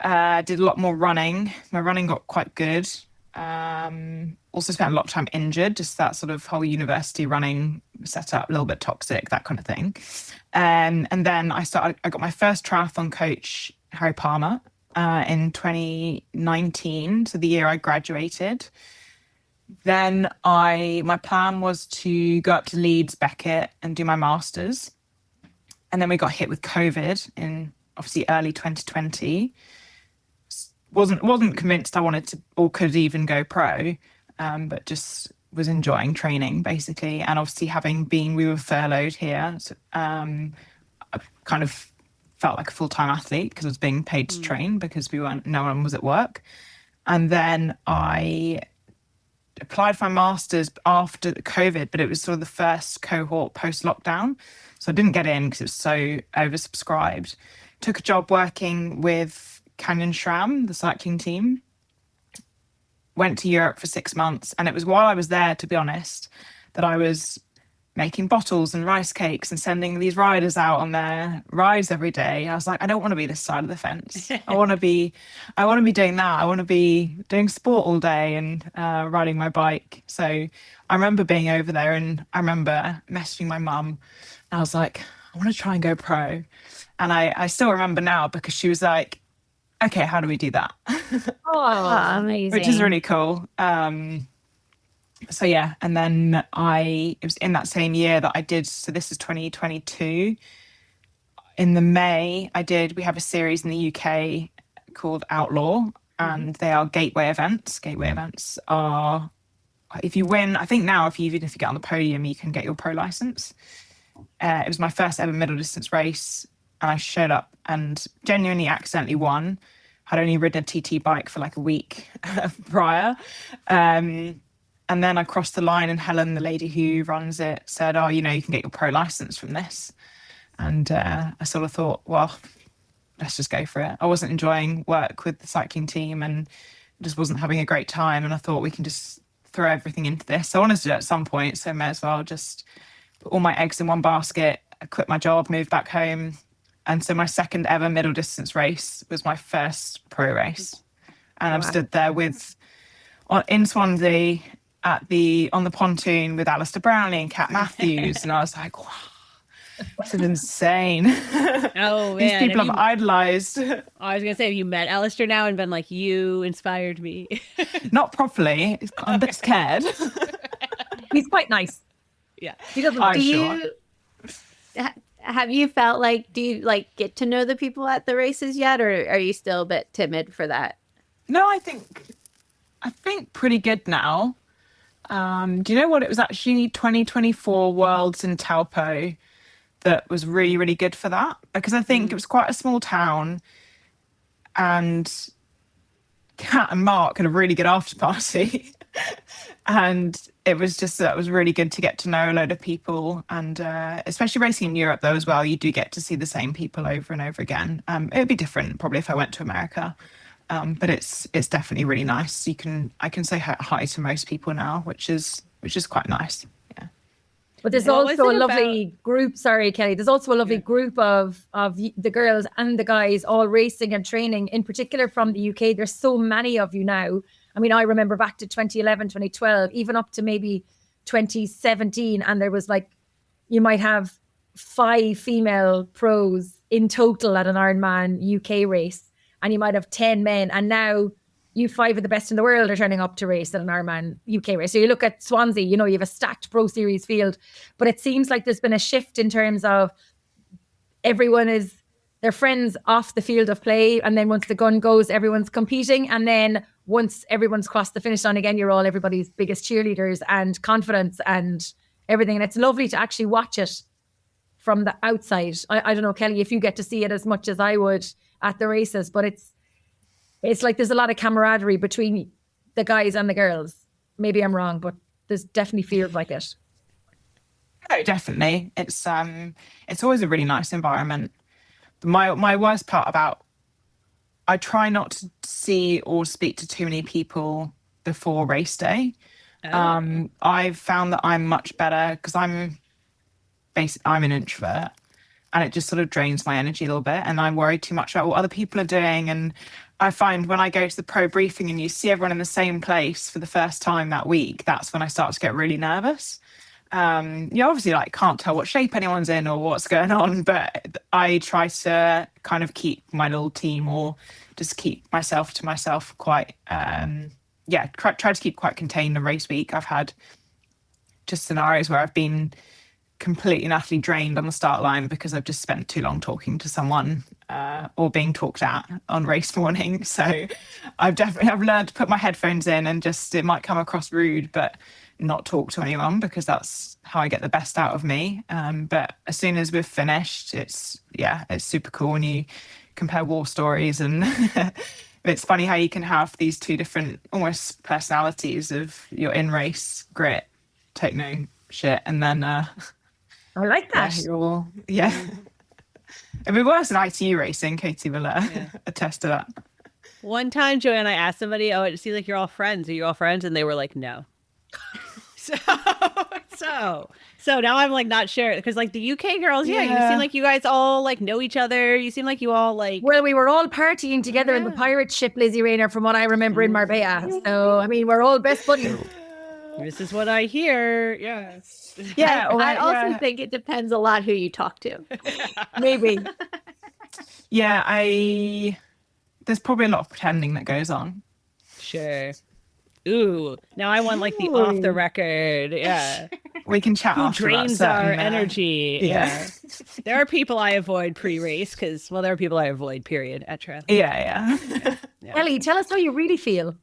did a lot more running. My running got quite good. Also spent a lot of time injured, just that sort of whole university running setup, a little bit toxic, that kind of thing. And then I got my first triathlon coach, Harry Palmer, in 2019, so the year I graduated. Then my plan was to go up to Leeds, Beckett, and do my masters. And then we got hit with COVID in obviously early 2020. Wasn't convinced I wanted to or could even go pro, but just was enjoying training basically. And obviously we were furloughed here, so, I kind of felt like a full-time athlete because I was being paid to train because no one was at work. And then I applied for my master's after COVID, but it was sort of the first cohort post-lockdown. So I didn't get in because it was so oversubscribed. Took a job working with Canyon SRAM, the cycling team, went to Europe for 6 months. And it was while I was there, to be honest, that I was making bottles and rice cakes and sending these riders out on their rides every day. I was like, I don't want to be this side of the fence. I want to be doing that. I want to be doing sport all day and riding my bike. So I remember being over there, and I remember messaging my mum. I was like, I want to try and go pro. And I still remember now, because she was like, okay, how do we do that? Oh, amazing. Which is really cool. So yeah, and then it was in that same year that I did, so this is 2022. In the May, we have a series in the UK called Outlaw, and they are gateway events. Gateway events are, if you win, I think now even if you get on the podium, you can get your pro license. It was my first ever middle distance race, and I showed up and genuinely accidentally won. Had only ridden a TT bike for like a week prior. And then I crossed the line, and Helen, the lady who runs it, said, oh, you can get your pro license from this. And I sort of thought, well, let's just go for it. I wasn't enjoying work with the cycling team and just wasn't having a great time. And I thought, we can just throw everything into this. I wanted to do it at some point, so I may as well just put all my eggs in one basket. I quit my job, moved back home. And so my second ever middle distance race was my first pro race. And I'm stood there in Swansea on the pontoon with Alistair Brownlee and Kat Matthews. And I was like, wow, this is insane. Oh, man. These people I've idolized. I was going to say, have you met Alistair now and been like, you inspired me? Not properly. I'm a bit scared. he's quite nice. Yeah. He doesn't. Have you felt like, do you like get to know the people at the races yet, or are you still a bit timid for that? No, I think pretty good now. Do you know what? It was actually 2024 Worlds in Taupo that was really, really good for that, because I think it was quite a small town, and Kat and Mark had a really good after party. And it was really good to get to know a load of people, and especially racing in Europe though as well, you do get to see the same people over and over again. It would be different probably if I went to America. But it's definitely really nice. I can say hi to most people now, which is quite nice. Yeah. But there's also a lovely group. Sorry, Kelly. There's also a lovely group of the girls and the guys all racing and training. In particular from the UK, there's so many of you now. I mean, I remember back to 2011, 2012, even up to maybe 2017, and there was like, you might have 5 female pros in total at an Ironman UK race. And you might have 10 men, and now you 5 of the best in the world are turning up to race at an Ironman UK race. So you look at Swansea, you have a stacked Pro Series field, but it seems like there's been a shift in terms of they're friends off the field of play, and then once the gun goes, everyone's competing, and then once everyone's crossed the finish line again, you're all everybody's biggest cheerleaders and confidence and everything. And it's lovely to actually watch it from the outside. I don't know, Kelly, if you get to see it as much as I would at the races, but it's like there's a lot of camaraderie between the guys and the girls. Maybe I'm wrong, but there's definitely feels like it. No, definitely. It's always a really nice environment. My worst part about, I try not to see or speak to too many people before race day. I've found that I'm much better because I'm an introvert, and it just sort of drains my energy a little bit, and I'm worried too much about what other people are doing. And I find when I go to the pro briefing and you see everyone in the same place for the first time that week, that's when I start to get really nervous. You obviously can't tell what shape anyone's in or what's going on, but I try to kind of keep my little team, or just keep myself to myself quite, try to keep quite contained the race week. I've had just scenarios where I've been completely and utterly drained on the start line because I've just spent too long talking to someone or being talked at on race morning. So I've learned to put my headphones in and just, it might come across rude, but not talk to anyone, because that's how I get the best out of me. But as soon as we've finished, it's super cool when you compare war stories, and it's funny how you can have these two different almost personalities of your in-race grit, take no shit, and then I like that. It'd be worse than ITU racing. Katie will attest to that. One time, Joanne, I asked somebody, "Oh, it seems like you're all friends. Are you all friends?" And they were like, "No." So, so now I'm like not sure because like the UK girls, you seem like you guys all like know each other. You seem like you all like. Well, we were all partying together in the pirate ship, Lizzie Rayner, from what I remember in Marbella. So, I mean, we're all best buddies. This is what I hear. Yeah. Yeah. I also think it depends a lot who you talk to. Maybe. Yeah, there's probably a lot of pretending that goes on. Sure. Ooh, now I want like the off the record. Yeah. We can chat Who after drains that, our certain, energy. Yeah. There are people I avoid pre-race because, well, there are people I avoid, period, at triathlon. Yeah. Ellie, tell us how you really feel.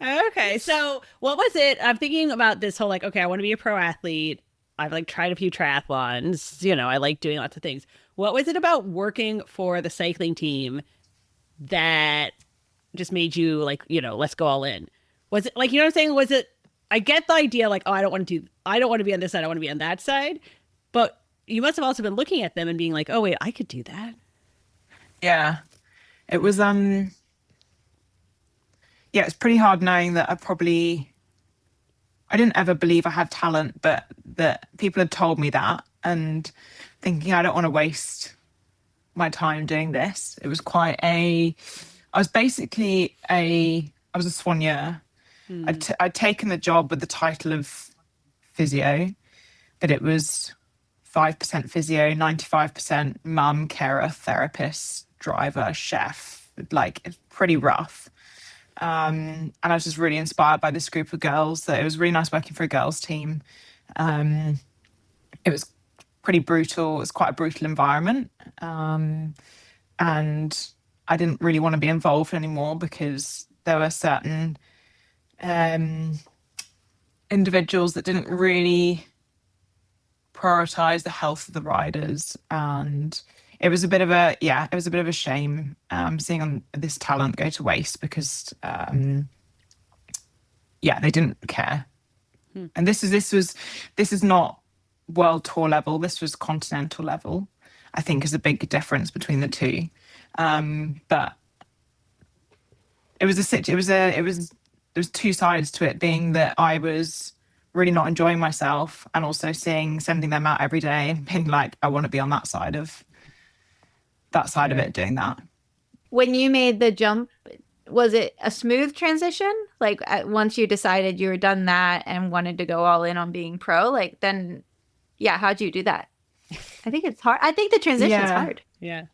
Okay, so what was it? I'm thinking about this whole like, okay, I want to be a pro athlete. I've like tried a few triathlons. You know, I like doing lots of things. What was it about working for the cycling team that just made you like, you know, let's go all in? Was it like, you know what I'm saying? Was it, I get the idea like, oh, I don't want to be on this side. I want to be on that side. But you must have also been looking at them and being like, oh, wait, I could do that. Yeah. It was, yeah, it's pretty hard knowing that I didn't ever believe I had talent, but that people had told me that and thinking I don't want to waste my time doing this. It was I was basically I was a soigneur. I'd taken the job with the title of physio, but it was 5% physio, 95% mum, carer, therapist, driver, chef, like it's pretty rough. And I was just really inspired by this group of girls. That it was really nice working for a girls' team. It was pretty brutal. It was quite a brutal environment. And I didn't really want to be involved anymore because there were certain individuals that didn't really prioritize the health of the riders, and it was a bit of a shame seeing this talent go to waste because they didn't care. And this is not world tour level. This was continental level. I think is a big difference between the two. But there's two sides to it, being that I was really not enjoying myself and also sending them out every day and being like, I want to be on that side of it, doing that. When you made the jump, was it a smooth transition? Like once you decided you were done that and wanted to go all in on being pro, like then, yeah, how'd you do that? I think it's hard. I think the transition's hard. Yeah.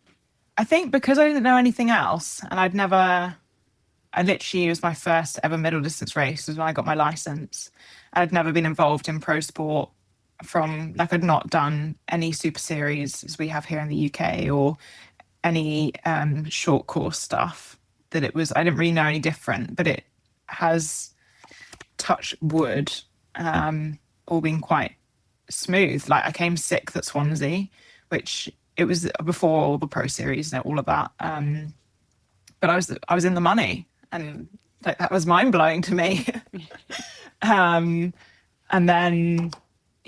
I think because I didn't know anything else and it was my first ever middle distance race was when I got my license. I'd never been involved in pro sport I'd not done any super series as we have here in the UK or any short course stuff. I didn't really know any different, but it has, touch wood, all been quite smooth. Like I came sixth at Swansea, which it was before all the pro series and all of that. But I was in the money, and like that was mind blowing to me. And then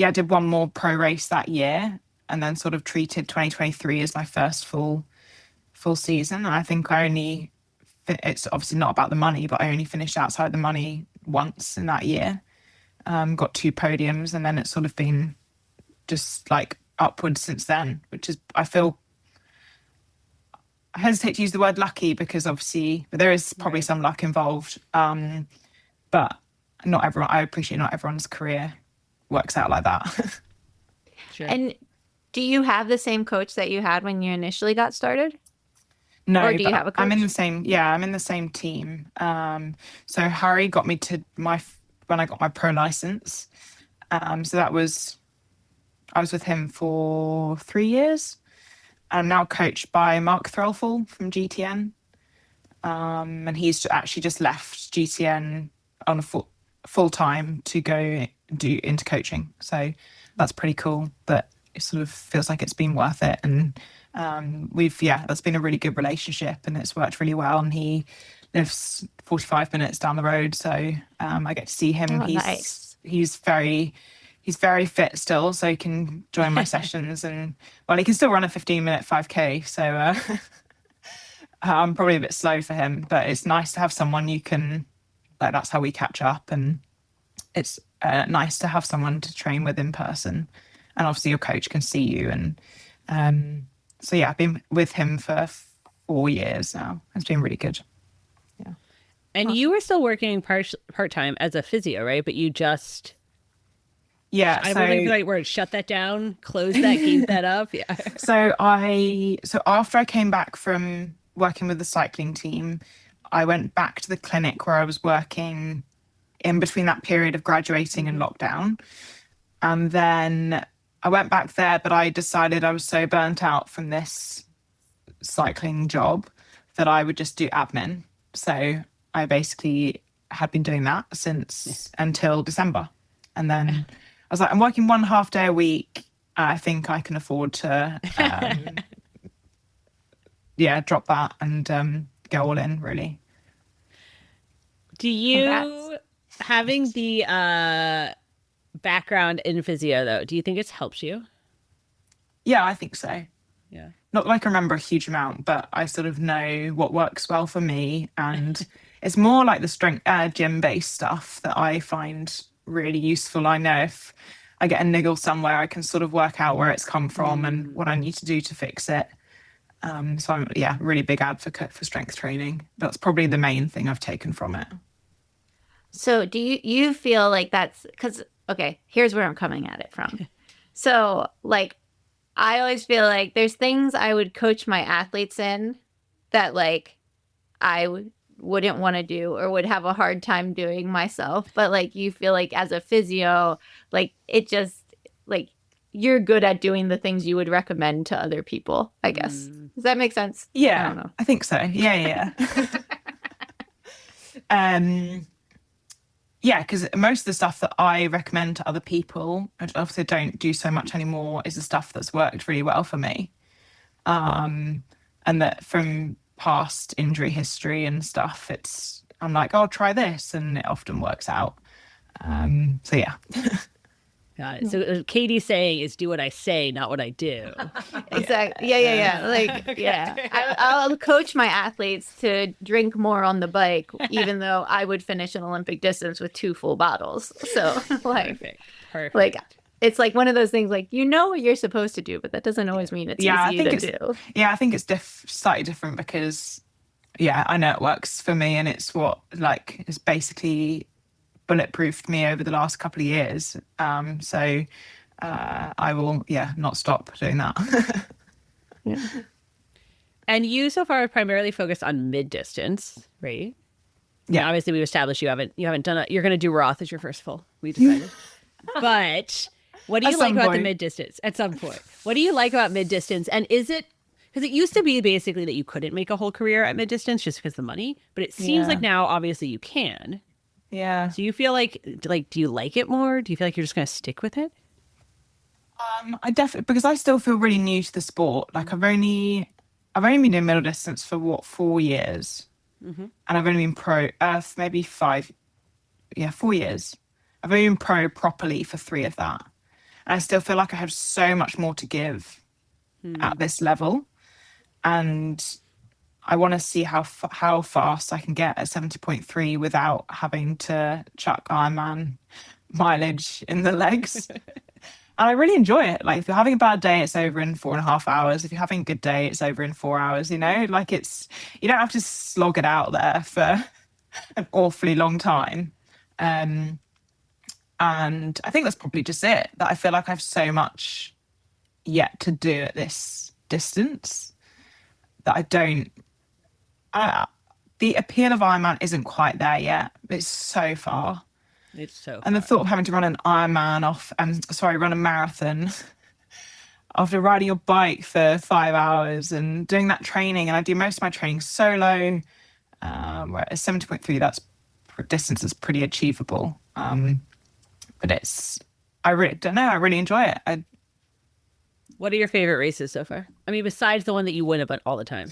I did one more pro race that year, and then sort of treated 2023 as my first full season. And I think it's obviously not about the money, but I only finished outside the money once in that year. Got 2 podiums, and then it's sort of been just like upwards since then, which is, I hesitate to use the word lucky because obviously, but there is probably some luck involved. But I appreciate not everyone's career works out like that. Sure. And do you have the same coach that you had when you initially got started? No, or do you have a coach? I'm in the same team. So Harry got me to when I got my pro license. So I was with him for 3 years. I'm now coached by Mark Threlfall from GTN. And he's actually just left GTN on a full time to go into coaching. So that's pretty cool, but it sort of feels like it's been worth it. And that's been a really good relationship and it's worked really well. And he lives 45 minutes down the road. So I get to see him. Nice. He's very fit still, so he can join my sessions, and he can still run a 15-minute 5K. So I'm probably a bit slow for him, but it's nice to have someone you can, like, that's how we catch up. And it's nice to have someone to train with in person. And obviously your coach can see you. And so, yeah, I've been with him for 4 years now. It's been really good. Yeah. And you were still working part-time as a physio, right? But you just... Yeah, I so wouldn't be the right word. Shut that down, close that, gave that up. Yeah. so after I came back from working with the cycling team, I went back to the clinic where I was working in between that period of graduating and lockdown. And then I went back there, but I decided I was so burnt out from this cycling job that I would just do admin. So I basically had been doing that since until December. And then I was like, I'm working 1.5 day a week. I think I can afford to, drop that and go all in, really. Do you, Congrats. having the background in physio, though, do you think it's helped you? Yeah, I think so. Yeah. Not like I remember a huge amount, but I sort of know what works well for me. And it's more like the strength gym-based stuff that I find really useful. I know if I get a niggle somewhere, I can sort of work out where it's come from and what I need to do to fix it. So I'm, really big advocate for strength training. That's probably the main thing I've taken from it. So do you feel like that's because, okay, here's where I'm coming at it from. So like, I always feel like there's things I would coach my athletes in that like I wouldn't want to do or would have a hard time doing myself. But like, you feel like as a physio, like it just like you're good at doing the things you would recommend to other people, I guess. Does that make sense? Yeah, I don't know. I think so. Yeah. Because most of the stuff that I recommend to other people, I obviously don't do so much anymore, is the stuff that's worked really well for me. And that from past injury history and stuff, I'm like, oh, try this, and it often works out. So yeah. Got it. So Katie's saying is do what I say, not what I do. Exactly. Yeah. Like, I'll coach my athletes to drink more on the bike, even though I would finish an Olympic distance with 2 full bottles. So like, Perfect. like it's like one of those things like, you know what you're supposed to do, but that doesn't always mean it's easy to do. Yeah, I think it's slightly different because, I know it works for me and it's what like is basically bulletproofed me over the last couple of years. So I will, not stop doing that. Yeah. And you so far have primarily focused on mid-distance, right? Yeah. And obviously we've established you haven't done you're going to do Roth as your first full. We decided. But what do you like about the mid-distance at some point? What do you like about mid-distance? And is it, because it used to be basically that you couldn't make a whole career at mid-distance just because of the money, but it seems like now obviously you can. Yeah. So you feel like do you like it more? Do you feel like you're just going to stick with it? I definitely, because I still feel really new to the sport. Like I've only been doing middle distance for 4 years, and I've only been pro maybe 4 years. I've only been pro properly for 3 of that, and I still feel like I have so much more to give at this level, and I want to see how fast I can get at 70.3 without having to chuck Ironman mileage in the legs. And I really enjoy it. Like if you're having a bad day, it's over in 4.5 hours. If you're having a good day, it's over in 4 hours, like you don't have to slog it out there for an awfully long time. And I think that's probably just it, that I feel like I have so much yet to do at this distance that I don't, the appeal of Ironman isn't quite there yet. It's so far. It's so And the thought of having to run an Ironman run a marathon after riding your bike for 5 hours and doing that training. And I do most of my training solo, whereas 70.3, that's distance is pretty achievable. But I really don't know. I really enjoy it. What are your favorite races so far? I mean, besides the one that you win about all the time.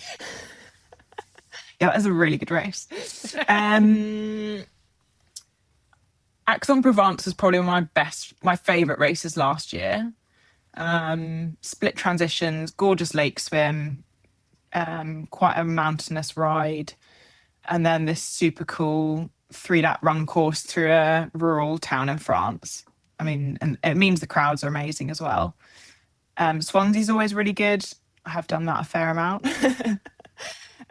Yeah, that was a really good race. Aix-en-Provence was probably my favourite races last year. Split transitions, gorgeous lake swim, quite a mountainous ride, and then this super cool 3-lap run course through a rural town in France. I mean, and it means the crowds are amazing as well. Swansea's always really good. I have done that a fair amount.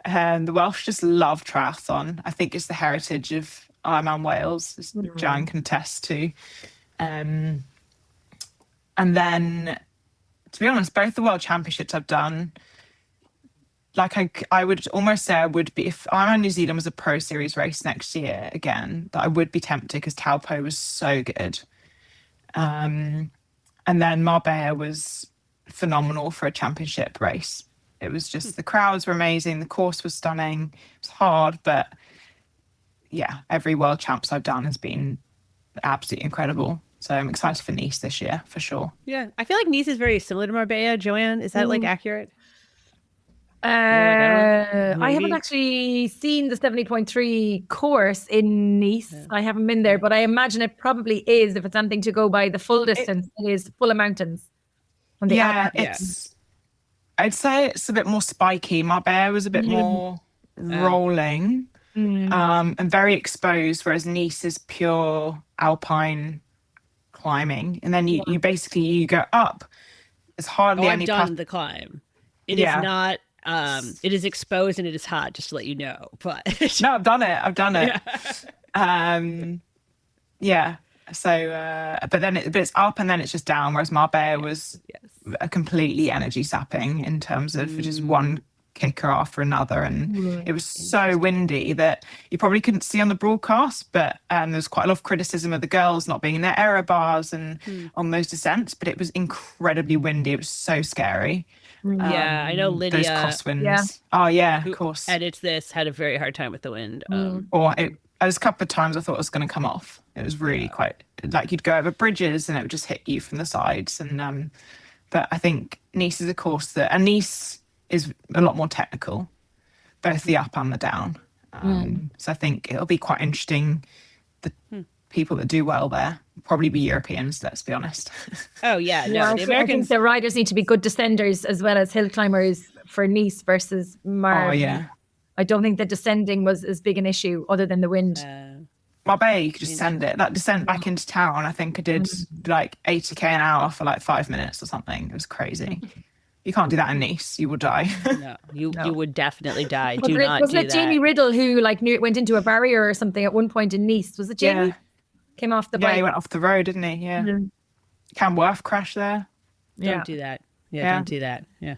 And the Welsh just love triathlon. I think it's the heritage of Ironman Wales, as Jan can attest to. And then, to be honest, both the World Championships I've done, like I would almost say I would be, if Ironman New Zealand was a Pro Series race next year again, that I would be tempted because Taupo was so good. And then Marbella was phenomenal for a championship race. It was just, the crowds were amazing, the course was stunning, it was hard, but yeah, every World Champs I've done has been absolutely incredible. So I'm excited for Nice this year, for sure. Yeah, I feel like Nice is very similar to Marbella. Joanne, is that like accurate? I haven't actually seen the 70.3 course in Nice. I haven't been there, but I imagine it probably is, if it's anything to go by the full distance, it is full of mountains. I'd say it's a bit more spiky. Marbella was a bit more rolling and very exposed, whereas Nice is pure alpine climbing. And then you basically, you go up. There's hardly any... I've done the climb. It is not... it is exposed and it is hot, just to let you know. But no, I've done it. Yeah. So, but it's up and then it's just down. Whereas Marbella was a completely energy sapping in terms of just one kicker after another, and it was so windy that you probably couldn't see on the broadcast. But there's quite a lot of criticism of the girls not being in their error bars and on those descents. But it was incredibly windy. It was so scary. Yeah, I know Lydia. Those crosswinds. Yeah. Oh yeah, of course. Edits this, had a very hard time with the wind. There's a couple of times I thought it was going to come off. It was really quite like you'd go over bridges and it would just hit you from the sides. And but I think Nice is a course and Nice is a lot more technical, both the up and the down. So I think it'll be quite interesting. The people that do well there will probably be Europeans, let's be honest. Oh yeah, no, the Americans. I think the riders need to be good descenders as well as hill climbers for Nice versus Marbella. Oh yeah. I don't think the descending was as big an issue other than the wind. Marbella, you could just send it. That descent back into town, I think I did like 80k an hour for like 5 minutes or something. It was crazy. You can't do that in Nice. You will die. No, you would definitely die. Wasn't it Jamie Riddle who like went into a barrier or something at one point in Nice? Was it Jamie? Yeah. Came off the bike. Yeah, he went off the road, didn't he? Yeah. Cam Worth crashed there. Don't do that. Yeah, don't do that. Yeah.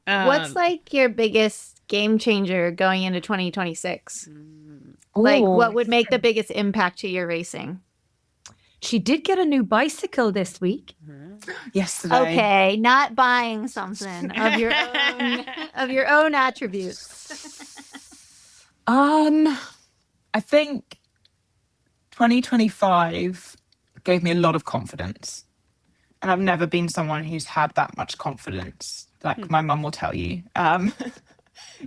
What's like your biggest game changer going into 2026? Like, what would make the biggest impact to your racing? She did get a new bicycle this week. Yesterday. Okay, not buying something of your own attributes. I think 2025 gave me a lot of confidence. And I've never been someone who's had that much confidence, like my mum will tell you,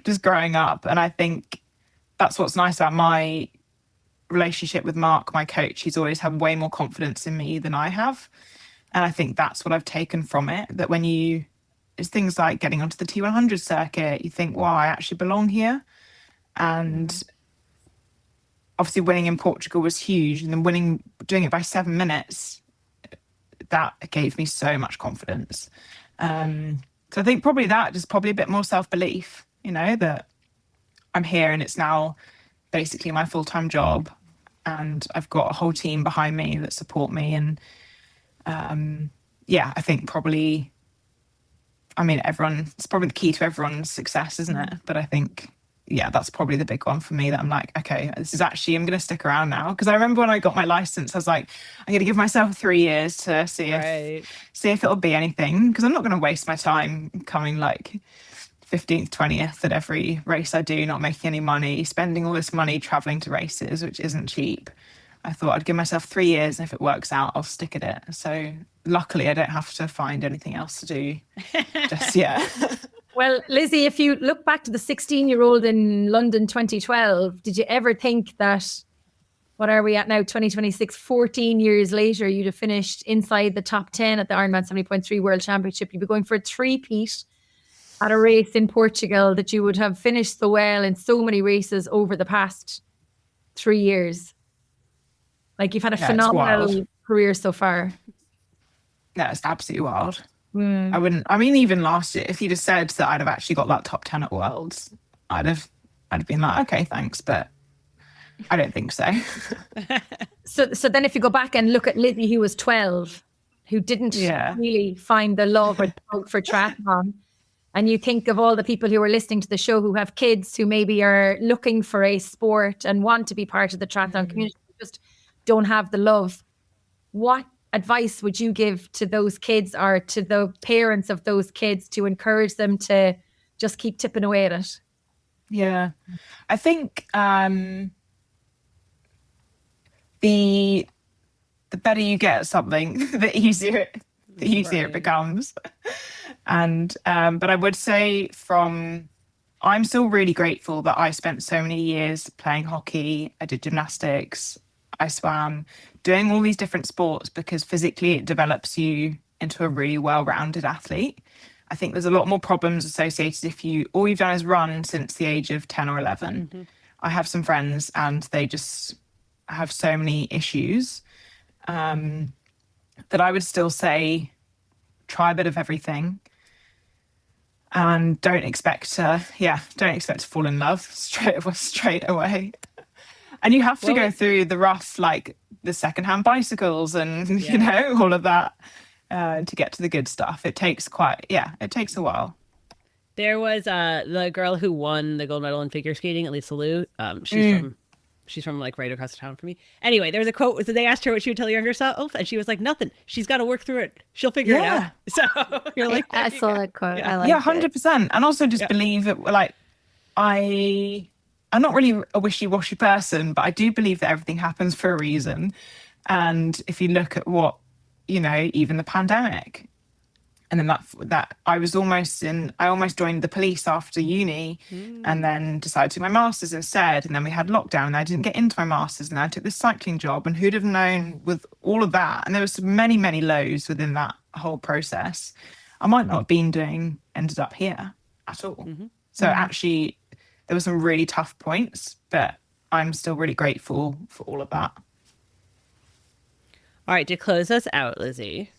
just growing up. And I think that's what's nice about my relationship with Mark, my coach. He's always had way more confidence in me than I have. And I think that's what I've taken from it, that when it's things like getting onto the T100 circuit, you think, wow, I actually belong here. And obviously winning in Portugal was huge. And then doing it by 7 minutes, that gave me so much confidence. So I think probably a bit more self-belief, that I'm here and it's now basically my full-time job and I've got a whole team behind me that support me. And I think probably, it's probably the key to everyone's success, isn't it? But I think, that's probably the big one for me, that I'm like, okay, I'm going to stick around now. Because I remember when I got my license, I was like, I'm going to give myself 3 years to see if it'll be anything. Because I'm not going to waste my time coming like 15th, 20th at every race I do, not making any money, spending all this money traveling to races, which isn't cheap. I thought I'd give myself 3 years, and if it works out, I'll stick at it. So luckily, I don't have to find anything else to do just yet. Well, Lizzie, if you look back to the 16-year-old in London 2012, did you ever think that, what are we at now, 2026, 14 years later, you'd have finished inside the top 10 at the Ironman 70.3 World Championship? You'd be going for a three-peat. at a race in Portugal that you would have finished so well in so many races over the past 3 years? Like, you've had a phenomenal career so far. No, it's absolutely wild. Mm. I mean, even last year, if you'd have said that I'd have actually got that top 10 at Worlds, I'd have been like, okay, thanks, but I don't think so. So then if you go back and look at Lizzie, who was 12, who didn't really find the love or the love for triathlon, and you think of all the people who are listening to the show who have kids who maybe are looking for a sport and want to be part of the triathlon community, just don't have the love, what advice would you give to those kids or to the parents of those kids to encourage them to just keep tipping away at it? Yeah, I think the better you get at something, the easier it becomes. And but I would say I'm still really grateful that I spent so many years playing hockey. I did gymnastics, I swam, doing all these different sports, because physically it develops you into a really well-rounded athlete. I think there's a lot more problems associated if all you've done is run since the age of 10 or 11. Mm-hmm. I have some friends and they just have so many issues that I would still say try a bit of everything, and don't expect to fall in love straight away. And you have to go through the rough, like the secondhand bicycles and you know, all of that to get to the good stuff. It takes a while. There was the girl who won the gold medal in figure skating, Elisa Liu. She's from like right across the town from me. Anyway, there was a quote. So they asked her what she would tell her younger self, and she was like, "Nothing. She's got to work through it. She'll figure it out." So you're like, I saw that quote. Yeah. I like 100%. And also just believe it. Like, I'm not really a wishy-washy person, but I do believe that everything happens for a reason. And if you look at what, you know, even the pandemic, and then that I almost joined the police after uni and then decided to do my master's instead. And then we had lockdown and I didn't get into my master's, and I took this cycling job, and who'd have known with all of that? And there was many, many lows within that whole process. I might not have ended up here at all. Mm-hmm. So actually there were some really tough points, but I'm still really grateful for all of that. All right, to close us out, Lizzie,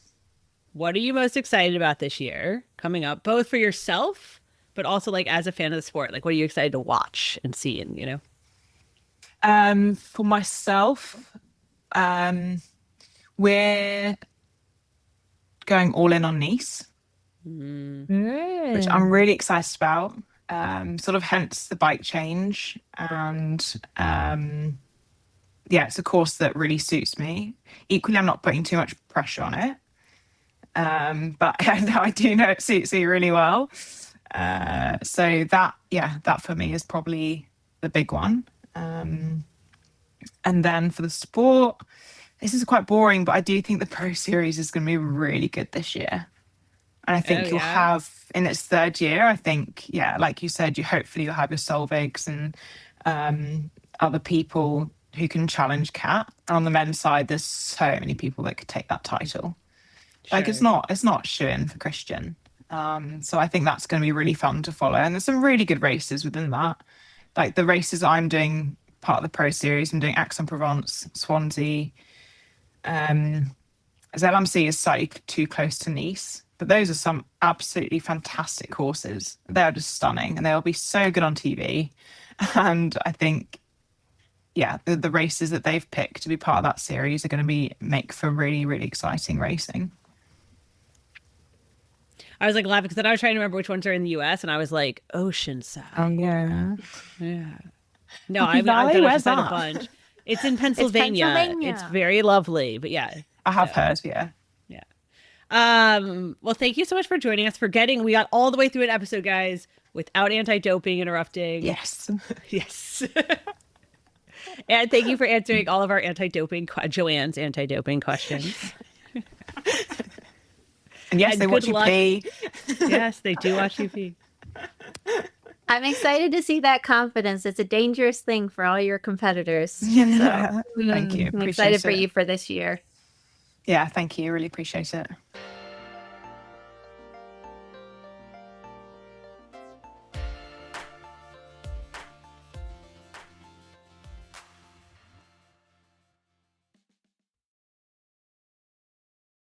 what are you most excited about this year coming up, both for yourself, but also like as a fan of the sport? Like, what are you excited to watch and see? And, you know, for myself, we're going all in on Nice, which I'm really excited about. Sort of hence the bike change. And it's a course that really suits me. Equally, I'm not putting too much pressure on it. But I do know it suits me really well. So that for me is probably the big one. And then for the sport, this is quite boring, but I do think the Pro Series is going to be really good this year. And I think you'll have, in its third year, I think, like you said, hopefully you'll have your Solveigs and other people who can challenge Kat. And on the men's side, there's so many people that could take that title. Sure. Like, it's not shoo-in for Christian. So I think that's going to be really fun to follow. And there's some really good races within that. Like the races I'm doing, part of the Pro Series, I'm doing Aix-en-Provence, Swansea. ZLMC is slightly too close to Nice. But those are some absolutely fantastic courses. They are just stunning, and they'll be so good on TV. And I think, the races that they've picked to be part of that series are going to make for really, really exciting racing. I was like laughing because then I was trying to remember which ones are in the US, and I was like, Oceanside. Oh yeah. No, I've done Oceanside a bunch. It's in Pennsylvania. It's very lovely, but I have heard. Well, thank you so much for joining us. We got all the way through an episode, guys, without anti-doping interrupting. Yes. Yes. And thank you for answering all of our Joanne's anti-doping questions. And yes, they watch you pee. Yes, they do watch you pee. I'm excited to see that confidence. It's a dangerous thing for all your competitors. Yeah. So, thank you. I'm excited for you for this year. Yeah, thank you. Really appreciate it.